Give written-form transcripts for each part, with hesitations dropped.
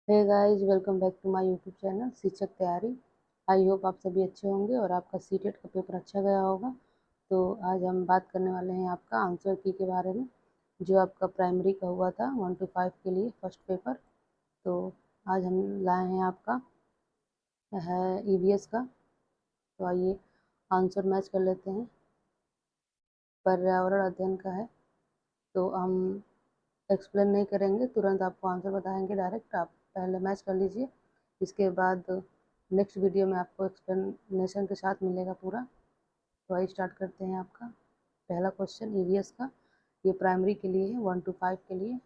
Hey guys, welcome back to my YouTube channel शिक्षक तैयारी। I hope आप सभी अच्छे होंगे और आपका सीटेट का पेपर अच्छा गया होगा। तो आज हम बात करने वाले हैं आपका आंसर की के बारे में, जो आपका प्राइमरी का हुआ था 1 to 5 के लिए फर्स्ट पेपर। तो आज हम लाए हैं आपका है ईवीएस का। तो आइए आंसर मैच कर लेते हैं। पर्यावरण अध्ययन का है, तो हम एक्सप्लेन नहीं करेंगे, तुरंत आपको आंसर बताएंगे डायरेक्ट। आप पहले मैच कर लीजिए, इसके बाद नेक्स्ट वीडियो में आपको एक्सप्लेनेशन के साथ मिलेगा पूरा। तो आइए स्टार्ट करते हैं आपका पहला क्वेश्चन ईवीएस का। ये प्राइमरी के लिए है 1 to 5 के लिए,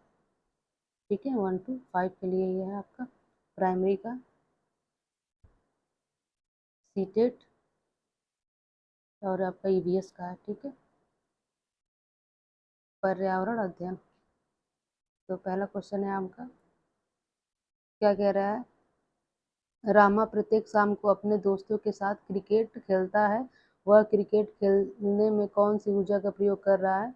ठीक है। 1 to 5 के लिए ये है आपका प्राइमरी का सीटेट और आपका ईवीएस का है, ठीक है। पर्यावरण अध्ययन। तो पहला क्वेश्चन है आपका, क्या कह रहा है? रामा प्रत्येक शाम को अपने दोस्तों के साथ क्रिकेट खेलता है। वह क्रिकेट खेलने में कौन सी ऊर्जा का प्रयोग कर रहा है?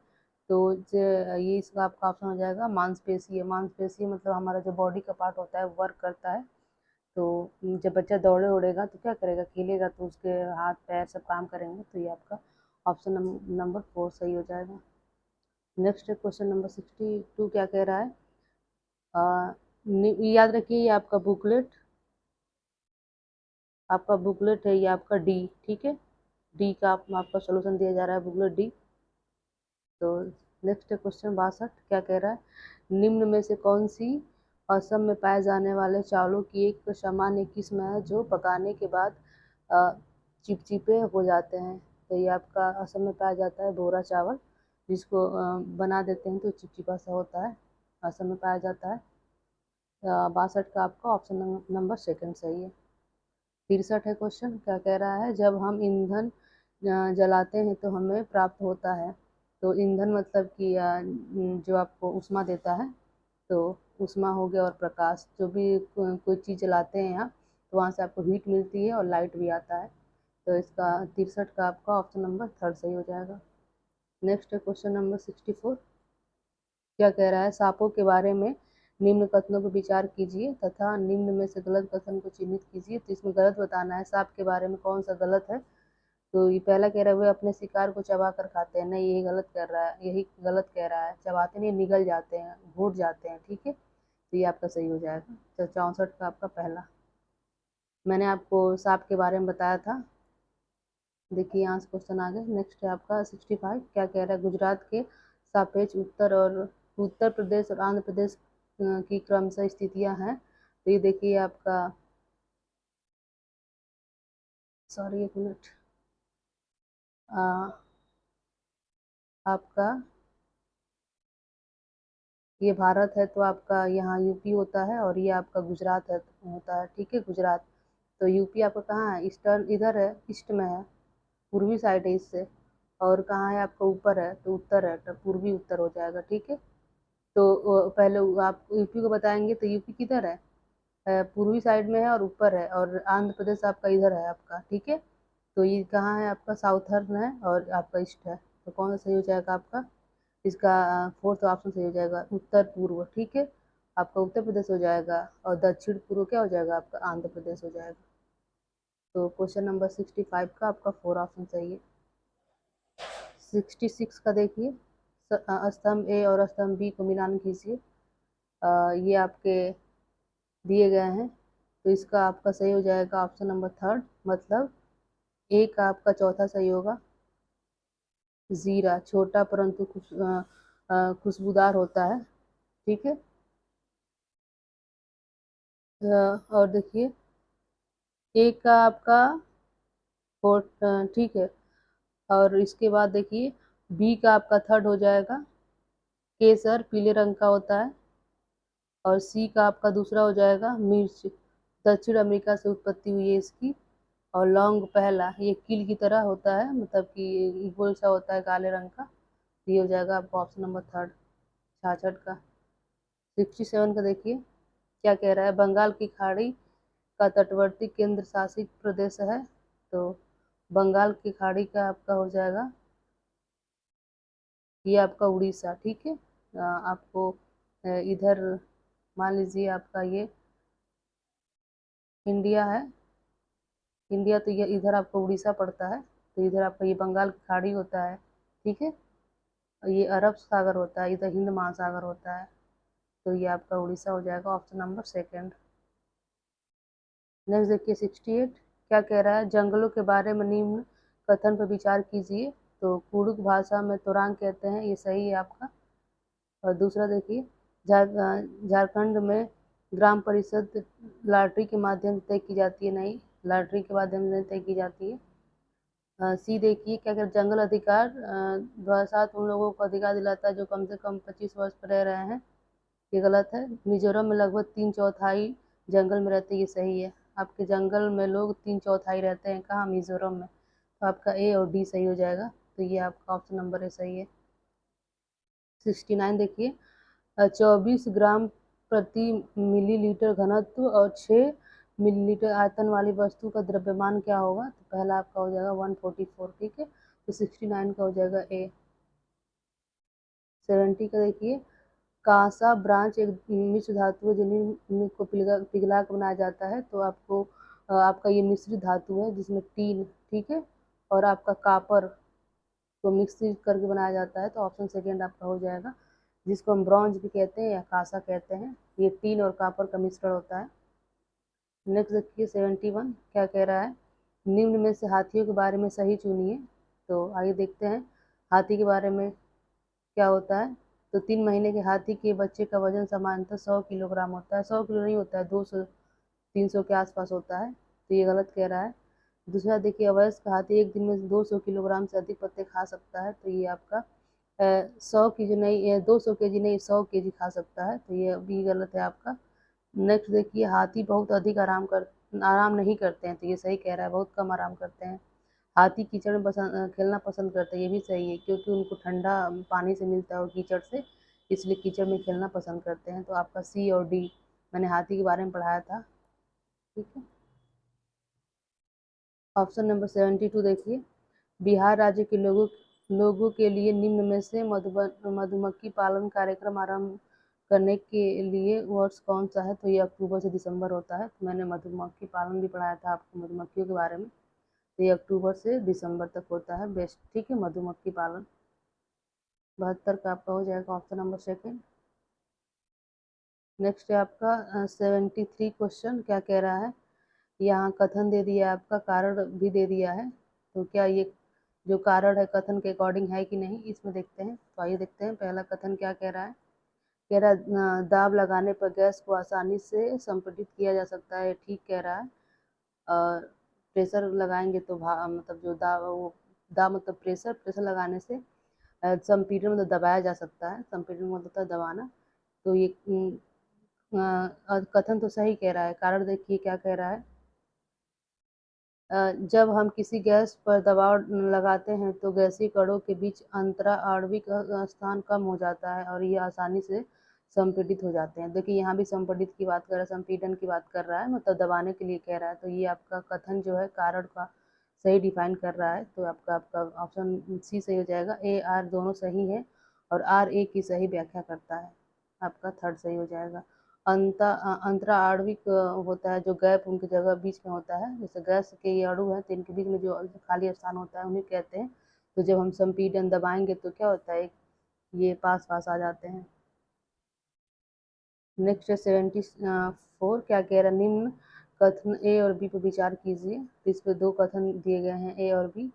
तो ये इसका आपका ऑप्शन हो जाएगा मांसपेशीय। मांसपेशीय मतलब हमारा जो बॉडी का पार्ट होता है वर्क करता है। तो जब बच्चा दौड़े उड़ेगा तो क्या करेगा, खेलेगा, तो उसके हाथ पैर सब काम करेंगे। तो ये आपका ऑप्शन नंबर 4 सही हो जाएगा। नेक्स्ट क्वेश्चन नंबर 62 क्या कह रहा है? याद रखिए ये आपका बुकलेट है, ये आपका डी, ठीक है। डी का आपका सोल्यूशन दिया जा रहा है, बुकलेट डी। तो नेक्स्ट क्वेश्चन 62 क्या कह रहा है? निम्न में से कौन सी असम में पाए जाने वाले चावलों की एक सामान्य किस्म है जो पकाने के बाद चिपचिपे हो जाते हैं? तो ये आपका असम में पाया जाता है भोरा चावल, जिसको बना देते हैं तो चिपचिपा सा होता है, असम में पाया जाता है। 62 का आपका ऑप्शन नंबर सेकंड सही है। 63 है क्वेश्चन, क्या कह रहा है? जब हम ईंधन जलाते हैं तो हमें प्राप्त होता है। तो ईंधन मतलब कि जो आपको ऊष्मा देता है। तो ऊष्मा हो गया और प्रकाश, जो भी कोई चीज़ जलाते हैं आप, तो वहाँ से आपको हीट मिलती है और लाइट भी आता है। तो इसका 63 का आपका ऑप्शन नंबर थर्ड सही हो जाएगा। नेक्स्ट क्वेश्चन नंबर 64 क्या कह रहा है? सांपों के बारे में निम्न कथनों पर विचार कीजिए तथा निम्न में से गलत कथन को चिन्हित कीजिए। तो इसमें गलत बताना है, सांप के बारे में कौन सा गलत है। तो ये पहला कह रहा है वे अपने शिकार को चबा कर खाते हैं, नहीं, यही गलत कर रहा है, यही गलत कह रहा है। चबाते नहीं, निगल जाते हैं, घुट जाते हैं, ठीक है। तो ये आपका सही हो जाएगा। तो 64 का आपका पहला, मैंने आपको सांप के बारे में बताया था। देखिए यहाँ से क्वेश्चन आ गए। नेक्स्ट है आपका 65 क्या कह रहा है? गुजरात के सापेक्ष उत्तर प्रदेश और आंध्र प्रदेश की क्रमशः स्थितियां हैं। तो ये देखिए आपका, सॉरी एक मिनट, आपका ये भारत है तो आपका यहाँ यूपी होता है, और ये आपका गुजरात है होता है, ठीक है, गुजरात। तो यूपी आपका कहाँ है? ईस्टर्न इधर है, ईस्ट में है, पूर्वी साइड है इससे। और कहाँ है आपका? ऊपर है, तो उत्तर है, तो पूर्वी उत्तर हो जाएगा, ठीक है। तो पहले आप यूपी को बताएंगे, तो यूपी किधर है? पूर्वी साइड में है और ऊपर है, और आंध्र प्रदेश आपका इधर है आपका, ठीक है। तो ये कहाँ है आपका? साउथर्न है और आपका ईस्ट है। तो कौन सा सही हो जाएगा आपका? इसका फोर्थ ऑप्शन सही हो जाएगा, उत्तर पूर्व, ठीक है। आपका उत्तर प्रदेश हो जाएगा, और दक्षिण पूर्व क्या हो जाएगा आपका? आंध्र प्रदेश हो जाएगा। तो क्वेश्चन नंबर 65 का आपका 4 ऑप्शन सही है। 66 का देखिए, स्तंभ ए और स्तंभ बी को मिलान कीजिए। ये आपके दिए गए हैं, तो इसका आपका सही हो जाएगा ऑप्शन नंबर थर्ड, मतलब ए का आपका चौथा सही होगा। जीरा छोटा परंतु खुशबूदार होता है, ठीक है। और देखिए ए का आपका फोर्थ, ठीक है। और इसके बाद देखिए बी का आपका थर्ड हो जाएगा, केसर पीले रंग का होता है। और सी का आपका दूसरा हो जाएगा, मिर्च दक्षिण अमेरिका से उत्पत्ति हुई है इसकी। और लौंग पहला, ये कील की तरह होता है, मतलब कि गोल सा होता है काले रंग का। ये हो जाएगा आपका ऑप्शन नंबर थर्ड। 66 का। 67 का देखिए, क्या कह रहा है? बंगाल की खाड़ी का तटवर्ती केंद्र शासित प्रदेश है। तो बंगाल की खाड़ी का आपका हो जाएगा, ये आपका उड़ीसा, ठीक है। आपको इधर मान लीजिए आपका ये इंडिया है। इंडिया तो ये इधर आपको उड़ीसा पड़ता है, तो इधर आपका ये बंगाल की खाड़ी होता है, ठीक है। और ये अरब सागर होता है, इधर हिंद महासागर होता है, तो ये आपका उड़ीसा हो जाएगा, ऑप्शन नंबर सेकंड। नेक्स्ट देखिए 68, क्या कह रहा है, जंगलों के बारे में निम्न कथन पर विचार कीजिए। तो कुड़ुक भाषा में तोरांग कहते हैं, ये सही है आपका। और दूसरा देखिए, झारखंड में ग्राम परिषद लॉटरी के माध्यम से तय की जाती है, नहीं, लॉटरी के माध्यम से तय की जाती है। सी देखिए, क्या कर जंगल अधिकार 2007 उन लोगों को अधिकार दिलाता है जो कम से कम 25 वर्ष पर रह रहे हैं, ये गलत है। मिजोरम में लगभग 3/4 जंगल में रहते हैं, ये सही है। आपके जंगल में लोग 3/4 रहते हैं, कहाँ, मिजोरम में। तो आपका ए और डी सही हो जाएगा, तो ये आपका ऑप्शन नंबर ए सही है। 69 देखिए, 24 ग्राम प्रति मिलीलीटर घनत्व और 6 मिलीलीटर आयतन वाली वस्तु का द्रव्यमान क्या होगा। तो पहला आपका हो जाएगा 144, ठीक है। तो 69 का हो जाएगा ए। 70 का देखिए, कांसा ब्रांच एक मिश्र धातु है जिन्हें को पिघला कर बनाया जाता है। तो आपको आपका ये मिश्रित धातु है जिसमें टीन, ठीक है, और आपका कापर को मिक्स करके बनाया जाता है, तो ऑप्शन सेकेंड आपका हो जाएगा, जिसको हम ब्रॉन्ज भी कहते हैं या कांसा कहते हैं। ये टीन और कापर का मिश्रण होता है। नेक्स्ट देखिए 71, क्या कह रहा है, निम्न में से हाथियों के बारे में सही चुनिए। तो आइए देखते हैं हाथी के बारे में क्या होता है। तो 3 महीने के हाथी के बच्चे का वजन सामान्यतः 100 किलोग्राम होता है, 100 किलो नहीं होता है, 200-300 के आसपास होता है, तो ये गलत कह रहा है। दूसरा देखिए, अवयस्क हाथी एक दिन में 200 किलोग्राम से अधिक पत्ते खा सकता है, तो ये आपका 100 केजी नहीं, 200 केजी नहीं, 100 केजी खा सकता है, तो ये भी गलत है आपका। नेक्स्ट देखिए, हाथी बहुत अधिक आराम नहीं करते हैं, तो ये सही कह रहा है, बहुत कम आराम करते हैं। हाथी कीचड़ में खेलना पसंद करते हैं, ये भी सही है, क्योंकि उनको ठंडा पानी से मिलता है और कीचड़ से, इसलिए कीचड़ में खेलना पसंद करते हैं। तो आपका सी और डी, मैंने हाथी के बारे में पढ़ाया था, ठीक है। ऑप्शन नंबर 72 देखिए, बिहार राज्य के लोगों के लिए निम्न में से मधुमक्खी पालन कार्यक्रम आरंभ करने के लिए वर्ष कौन सा है। तो ये अक्टूबर से दिसंबर होता है, तो मैंने मधुमक्खी पालन भी पढ़ाया था आपको मधुमक्खियों के बारे में। तो ये अक्टूबर से दिसंबर तक होता है बेस्ट, ठीक है, मधुमक्खी पालन। 72 का आपका हो जाएगा ऑप्शन नंबर सेकेंड। नेक्स्ट है आपका 73 क्वेश्चन, क्या कह रहा है, यहाँ कथन दे दिया है, आपका कारण भी दे दिया है। तो क्या ये जो कारण है कथन के अकॉर्डिंग है कि नहीं, इसमें देखते हैं। तो आइए देखते हैं पहला कथन क्या कह रहा है। कह रहा है दाब लगाने पर गैस को आसानी से संपीड़ित किया जा सकता है, ठीक कह रहा है। और प्रेशर लगाएंगे तो मतलब जो दाब, वो दाब मतलब प्रेशर लगाने से संपीड़न मतलब दबाया जा सकता है, संपीड़न मतलब होता है दबाना। तो ये कथन तो सही कह रहा है। कारण देखिए क्या कह रहा है, जब हम किसी गैस पर दबाव लगाते हैं तो गैसीय कणों के बीच अंतरा आणविक स्थान कम हो जाता है और ये आसानी से संपीड़ित हो जाते हैं। देखिए यहाँ भी संपीड़ित की बात कर रहा है, संपीड़न की बात कर रहा है, मतलब दबाने के लिए कह रहा है। तो ये आपका कथन जो है कारण का सही डिफाइन कर रहा है, तो आपका आपका ऑप्शन सी सही हो जाएगा। ए आर दोनों सही है और आर ए की सही व्याख्या करता है, आपका थर्ड सही हो जाएगा। अंतरा आणविक होता है, जो गैप उनकी जगह बीच में होता है, जैसे गैस के ये अणु है तो इनके बीच में जो खाली स्थान होता है उन्हें कहते हैं। तो जब हम संपीड़न दबाएंगे तो क्या होता है, ये पास पास आ जाते हैं। नेक्स्ट है 74, क्या कह रहा है, निम्न कथन ए और बी पर विचार कीजिए। तो इस पे दो कथन दिए गए हैं, ए और बी।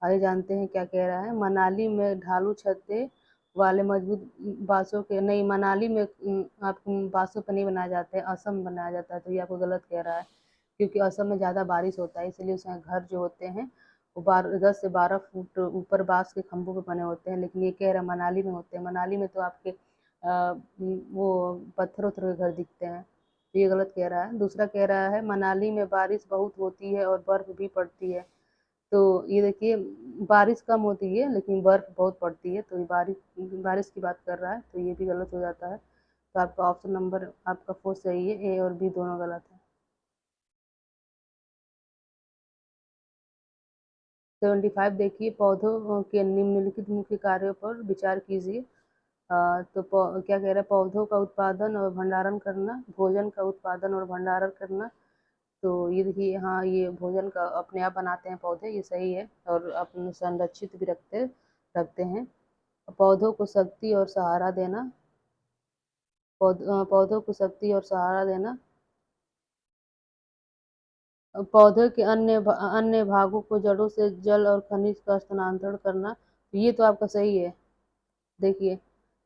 आइए जानते हैं क्या कह रहा है। मनाली में ढालू छतें वाले मजबूत बांसों के नहीं, मनाली में आपको बांसों पर नहीं बनाए जाते हैं, असम में बनाया जाता है, तो ये आपको गलत कह रहा है, क्योंकि असम में ज़्यादा बारिश होता है, इसलिए उसमें घर जो होते हैं वो 10 से 12 फुट ऊपर बांस के खंभों पे बने होते हैं। लेकिन ये कह रहा है मनाली में होते हैं, मनाली में तो आपके वो पत्थर उत्थर के घर दिखते हैं, तो ये गलत कह रहा है। दूसरा कह रहा है मनाली में बारिश बहुत होती है और बर्फ भी पड़ती है। तो ये देखिए, बारिश कम होती है लेकिन बर्फ बहुत पड़ती है, तो ये बारिश बारिश की बात कर रहा है, तो ये भी गलत हो जाता है। तो आपका ऑप्शन नंबर आपका फोर्थ सही है, ए और बी दोनों गलत है। 75 देखिए, पौधों के निम्नलिखित मुख्य कार्यों पर विचार कीजिए। तो क्या कह रहा है, पौधों का उत्पादन और भंडारण करना, भोजन का उत्पादन और भंडारण करना, तो ये देखिए, हाँ ये भोजन का अपने आप बनाते हैं पौधे, ये सही है, और अपने संरक्षित भी रखते रखते हैं। पौधों को शक्ति और सहारा देना, पौधों को शक्ति और सहारा देना, पौधे के अन्य भागों को जड़ों से जल और खनिज का स्थानांतरण करना, ये तो आपका सही है। देखिए,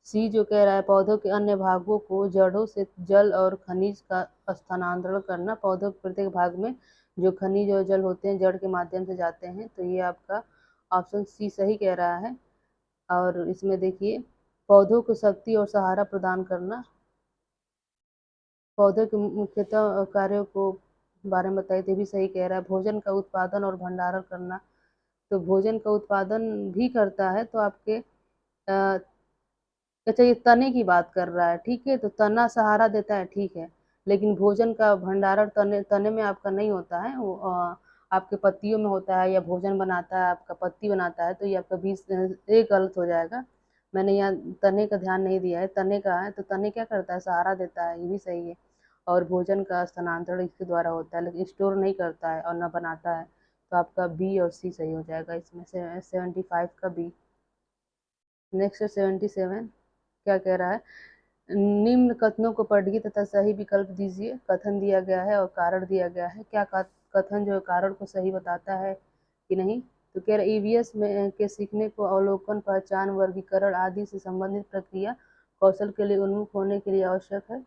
सी जो कह रहा है पौधों के अन्य भागों को जड़ों से जल और खनिज का स्थानांतरण करना, पौधों के प्रत्येक भाग में जो खनिज और जल होते हैं जड़ के माध्यम से जाते हैं, तो ये आपका ऑप्शन सी सही कह रहा है। और इसमें देखिए, पौधों को शक्ति और सहारा प्रदान करना, पौधे के मुख्यतः कार्यों को बारे में बताइए, तो भी सही कह रहा है। भोजन का उत्पादन और भंडारण करना, तो भोजन का उत्पादन भी करता है, तो आपके अच्छा ये तने की बात कर रहा है, ठीक है, तो तना सहारा देता है, ठीक है, लेकिन भोजन का भंडारण तने तने में आपका नहीं होता है, वो आपके पत्तियों में होता है, या भोजन बनाता है आपका पत्ती बनाता है, तो ये आपका बीज एक गलत हो जाएगा। मैंने यहाँ तने का ध्यान नहीं दिया है, तने का है, तो तने क्या करता है, सहारा देता है, ये भी सही है। और भोजन का स्थानांतरण इसके द्वारा होता है, लेकिन स्टोर नहीं करता है और न बनाता है, तो आपका बी और सी सही हो जाएगा इसमें से 75 का बी। नेक्स्ट 77, क्या कह रहा है, निम्न कथनों को पढ़िए तथा सही विकल्प दीजिए। कथन दिया गया है और कारण दिया गया है, क्या कथन जो है कारण को सही बताता है कि नहीं। तो कह रहा है ईवीएस में के सीखने को अवलोकन, पहचान, वर्गीकरण आदि से संबंधित प्रक्रिया कौशल के लिए उन्मुख होने के लिए आवश्यक है।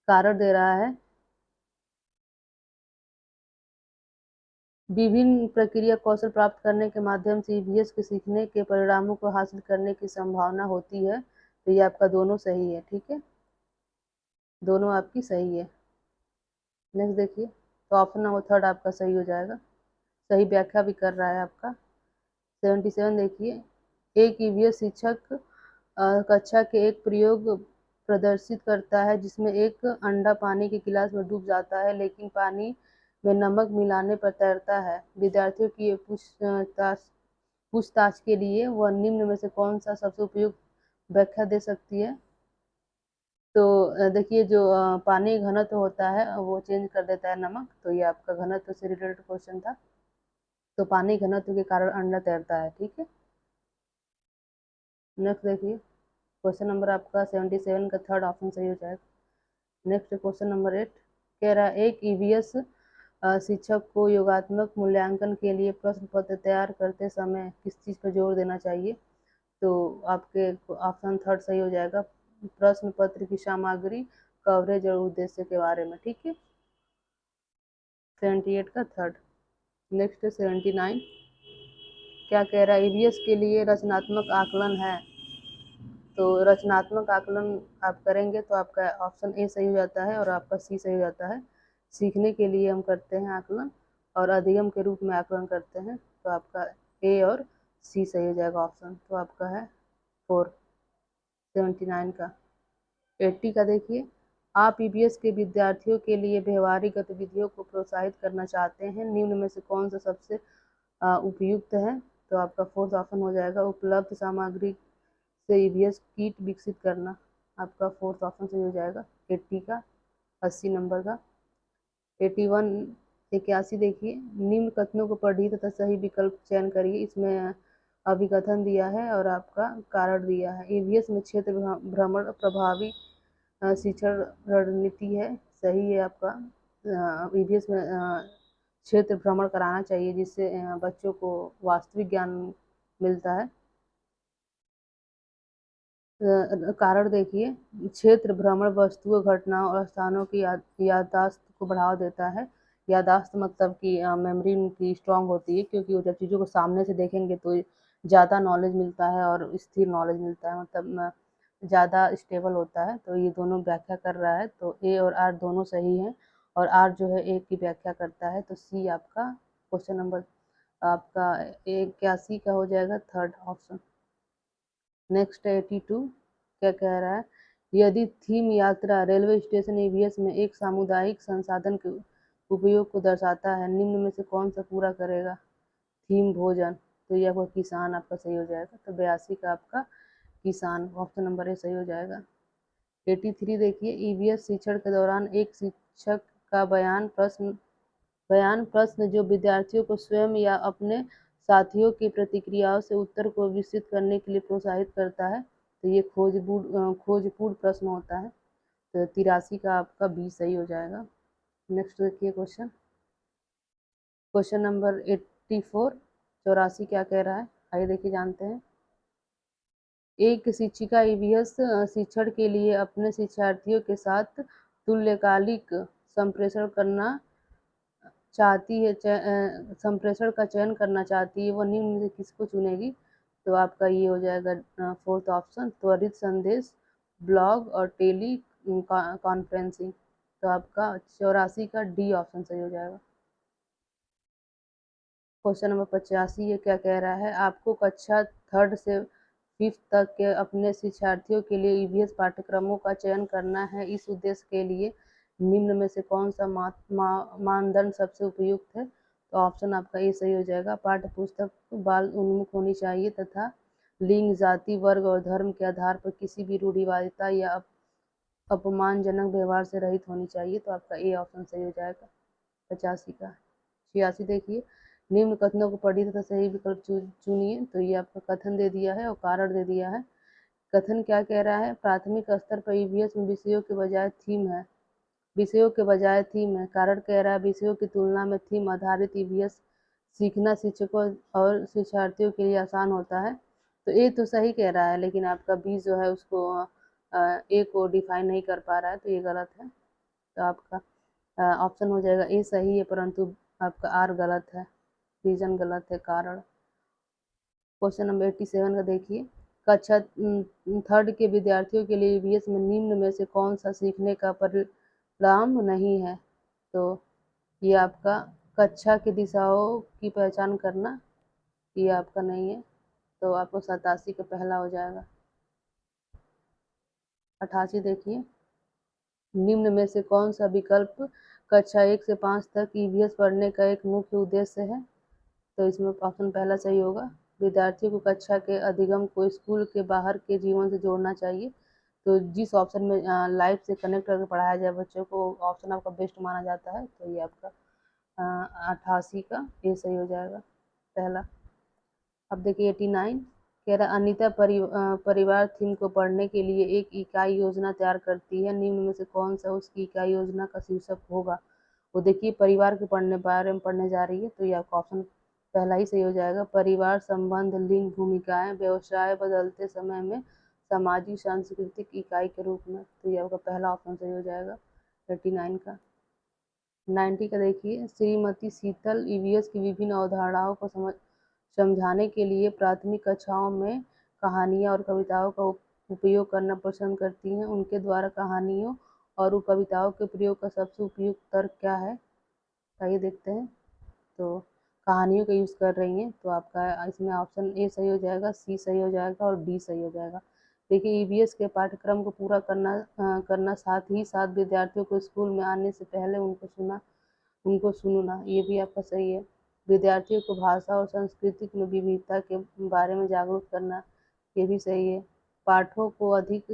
कारण दे रहा है, विभिन्न प्रक्रिया कौशल प्राप्त करने के माध्यम से ईवीएस के सीखने के परिणामों को हासिल करने की संभावना होती है, तो ये आपका दोनों सही है, ठीक है, दोनों आपकी सही है। नेक्स्ट देखिए, तो ऑप्शन नंबर थर्ड आपका सही हो जाएगा, सही व्याख्या भी कर रहा है आपका। 77 देखिए, एक ईवीएस शिक्षक कक्षा के एक प्रयोग प्रदर्शित करता है जिसमें एक अंडा पानी के गिलास में डूब जाता है लेकिन पानी में नमक मिलाने पर तैरता है। विद्यार्थियों की पूछताछ के लिए वह निम्न में से कौन सा सबसे उपयुक्त व्याख्या दे सकती है। तो देखिए, जो पानी घनत्व होता है वो चेंज कर देता है नमक, तो ये आपका घनत्व से रिलेटेड क्वेश्चन था, तो पानी घनत्व के कारण अंडा तैरता है, ठीक है। नेक्स्ट देखिए, क्वेश्चन नंबर आपका 77 का थर्ड ऑप्शन सही हो जाएगा। नेक्स्ट क्वेश्चन नंबर 8, कह रहा है एक ईवीएस शिक्षक को योगात्मक मूल्यांकन के लिए प्रश्न पत्र तैयार करते समय किस चीज़ पर जोर देना चाहिए। तो आपके ऑप्शन थर्ड सही हो जाएगा, प्रश्न पत्र की सामग्री, कवरेज और उद्देश्य के बारे में, ठीक है, 78 का थर्ड। नेक्स्ट 79, क्या कह रहा है, ईवीएस के लिए रचनात्मक आकलन है। तो रचनात्मक आकलन आप करेंगे तो आपका ऑप्शन ए सही हो जाता है और आपका सी सही हो जाता है। सीखने के लिए हम करते हैं आकलन और अधिगम के रूप में आकलन करते हैं, तो आपका ए और सी सही हो जाएगा ऑप्शन, तो आपका है 4। 79 का 80 का देखिए, आप ईवीएस के विद्यार्थियों के लिए व्यवहारिक गतिविधियों को प्रोत्साहित करना चाहते हैं, निम्न में से कौन सा सबसे उपयुक्त है। तो आपका फोर्थ ऑप्शन हो जाएगा, उपलब्ध सामग्री से ईवीएस किट विकसित करना, आपका फोर्थ ऑप्शन सही हो जाएगा 80 का, 80 नंबर का। 81 81 देखिए, निम्न कथनों को पढ़िए तथा सही विकल्प चयन करिए, इसमें अभिकथन दिया है और आपका कारण दिया है। ईवीएस में क्षेत्र भ्रमण प्रभावी शिक्षण रणनीति है, सही है आपका। ईवीएस में क्षेत्र भ्रमण कराना चाहिए जिससे बच्चों को वास्तविक ज्ञान मिलता है। कारण देखिए, क्षेत्र भ्रमण वस्तुओं, घटनाओं और स्थानों की याददाश्त को बढ़ावा देता है। याददाश्त मतलब कि मेमोरी उनकी स्ट्रांग होती है, क्योंकि वो जब चीज़ों को सामने से देखेंगे तो ज़्यादा नॉलेज मिलता है और स्थिर नॉलेज मिलता है, मतलब ज़्यादा स्टेबल होता है। तो ये दोनों व्याख्या कर रहा है, तो ए और आर दोनों सही हैं, और आर जो है ए की व्याख्या करता है, तो सी आपका क्वेश्चन नंबर आपका 81 का हो जाएगा थर्ड ऑप्शन। नेक्स्ट 82, क्या कह रहा है, यदि थीम यात्रा रेलवे स्टेशन ईवीएस में एक सामुदायिक संसाधन के उपयोग को दर्शाता है, निम्न में से कौन सा पूरा करेगा। थीम भोजन, तो ये आपका किसान आपका सही हो जाएगा, तो 82 का आपका किसान ऑप्शन नंबर ए सही हो जाएगा। 83 देखिए, ईवीएस शिक्षण के दौरान एक शिक्षक का बयान प्रश्न बयान प्रश्न जो विद्यार्थियों को स्वयं या अपने साथियों की प्रतिक्रियाओं से उत्तर को विकसित करने के लिए प्रोत्साहित करता है। तो ये खोजपूर्ण प्रश्न होता है। तो 83 का आपका बी सही हो जाएगा। नेक्स्ट देखिए क्वेश्चन नंबर 84, 84 क्या कह रहा है, आइए देखिए जानते हैं। एक शिक्षिका ईवीएस शिक्षण के लिए अपने शिक्षार्थियों के साथ तुल्यकालिक संप्रेषण करना चाहती है, संप्रेषण का चयन करना चाहती है, वह निम्न में से किसको चुनेगी? तो आपका ये हो जाएगा फोर्थ ऑप्शन, त्वरित संदेश, ब्लॉग और टेली कॉन्फ्रेंसिंग। तो आपका 84 का डी ऑप्शन सही हो जाएगा। क्वेश्चन नंबर 85 ये क्या कह रहा है, आपको कक्षा 3rd से 5th तक के अपने शिक्षार्थियों के लिए ईवीएस पाठ्यक्रमों का चयन करना है। इस उद्देश्य के लिए निम्न में से कौन सा मानदंड सबसे उपयुक्त है? तो ऑप्शन आपका ए सही हो जाएगा। पाठ्य पुस्तक बाल उन्मुख होनी चाहिए तथा लिंग, जाति, वर्ग और धर्म के आधार पर किसी भी रूढ़िवादिता या अपमानजनक व्यवहार से रहित होनी चाहिए। तो आपका ए ऑप्शन सही हो जाएगा 85 का। 86 देखिए, निम्न कथनों को पढ़िए तथा सही विकल्प चुनिए। तो ये आपका कथन दे दिया है और कारण दे दिया है। कथन क्या कह रहा है, प्राथमिक स्तर पर ईवीएस में विषयों के बजाय थीम है। कारण कह रहा है, विषयों की तुलना में थीम आधारित ईवीएस सीखना शिक्षकों और शिक्षार्थियों के लिए आसान होता है। तो ए तो सही कह रहा है, लेकिन आपका बी जो है उसको ए को डिफाइन नहीं कर पा रहा है, तो ये गलत है। तो आपका ऑप्शन हो जाएगा ए सही है, परंतु आपका आर गलत है, रीजन गलत है, कारण। क्वेश्चन नंबर 87 का देखिए, कक्षा 3rd के विद्यार्थियों के लिए ईवीएस में निम्न में से कौन सा सीखने का परिणाम नहीं है? तो ये आपका कक्षा की दिशाओं की पहचान करना, ये आपका नहीं है। तो आपको 87 का पहला हो जाएगा। 88 देखिए, निम्न में से कौन सा विकल्प कक्षा 1 से 5 तक ईवीएस पढ़ने का एक मुख्य उद्देश्य है? तो इसमें ऑप्शन पहला सही होगा। विद्यार्थियों को कक्षा के अधिगम को स्कूल के बाहर के जीवन से जोड़ना चाहिए। तो जिस ऑप्शन में लाइफ से कनेक्ट करके पढ़ाया जाए बच्चों को, ऑप्शन आपका बेस्ट माना जाता है। तो ये आपका 88 का ये सही हो जाएगा पहला। अब देखिए 89 कह रहा, अनीता परिवार थीम को पढ़ने के लिए एक इकाई योजना तैयार करती है। निम्न में से कौन सा उसकी इकाई योजना का शीर्षक होगा? वो देखिए परिवार के बारे में पढ़ने जा रही है। तो ये आपका ऑप्शन पहला ही सही हो जाएगा। परिवार संबंध, लिंग, भूमिकाएं, व्यवसाय बदलते समय में सामाजिक सांस्कृतिक इकाई के रूप में। तो ये आपका पहला ऑप्शन सही हो जाएगा 89 का। 90 का देखिए, श्रीमती शीतल ईवीएस की विभिन्न अवधारणाओं को समझाने के लिए प्राथमिक कक्षाओं में कहानियाँ और कविताओं का उपयोग करना पसंद करती हैं। उनके द्वारा कहानियों और कविताओं के प्रयोग का सबसे उपयुक्त तर्क क्या है? आइए देखते हैं। तो कहानियों का यूज़ कर रही हैं, तो आपका इसमें ऑप्शन ए सही हो जाएगा, सी सही हो जाएगा और डी सही हो जाएगा। देखिए ईवीएस के पाठ्यक्रम को पूरा करना साथ ही साथ विद्यार्थियों को स्कूल में आने से पहले उनको सुनना, ये भी आपका सही है। विद्यार्थियों को भाषा और संस्कृति में विविधता के बारे में जागरूक करना, ये भी सही है। पाठों को अधिक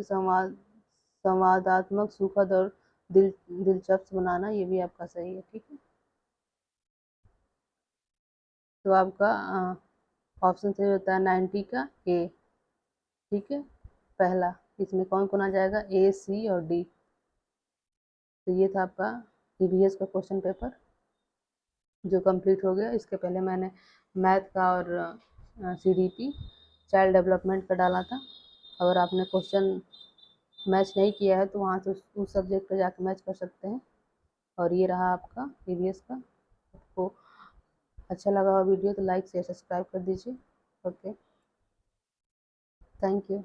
संवादात्मक, सुखद और दिलचस्प बनाना, ये भी आपका सही है। ठीक है, तो आपका ऑप्शन सही होता है 90 का ए। ठीक है, पहला। इसमें कौन कौन आ जाएगा? ए, सी और डी। तो ये था आपका ईवीएस का क्वेश्चन पेपर जो कंप्लीट हो गया। इसके पहले मैंने मैथ का और सीडीपी चाइल्ड डेवलपमेंट का डाला था। अगर आपने क्वेश्चन मैच नहीं किया है तो वहाँ से उस सब्जेक्ट पर जाकर मैच कर सकते हैं। और ये रहा आपका ईवीएस का। आपको अच्छा लगा हो वीडियो तो लाइक शेयर सब्सक्राइब कर दीजिए। Okay, thank you.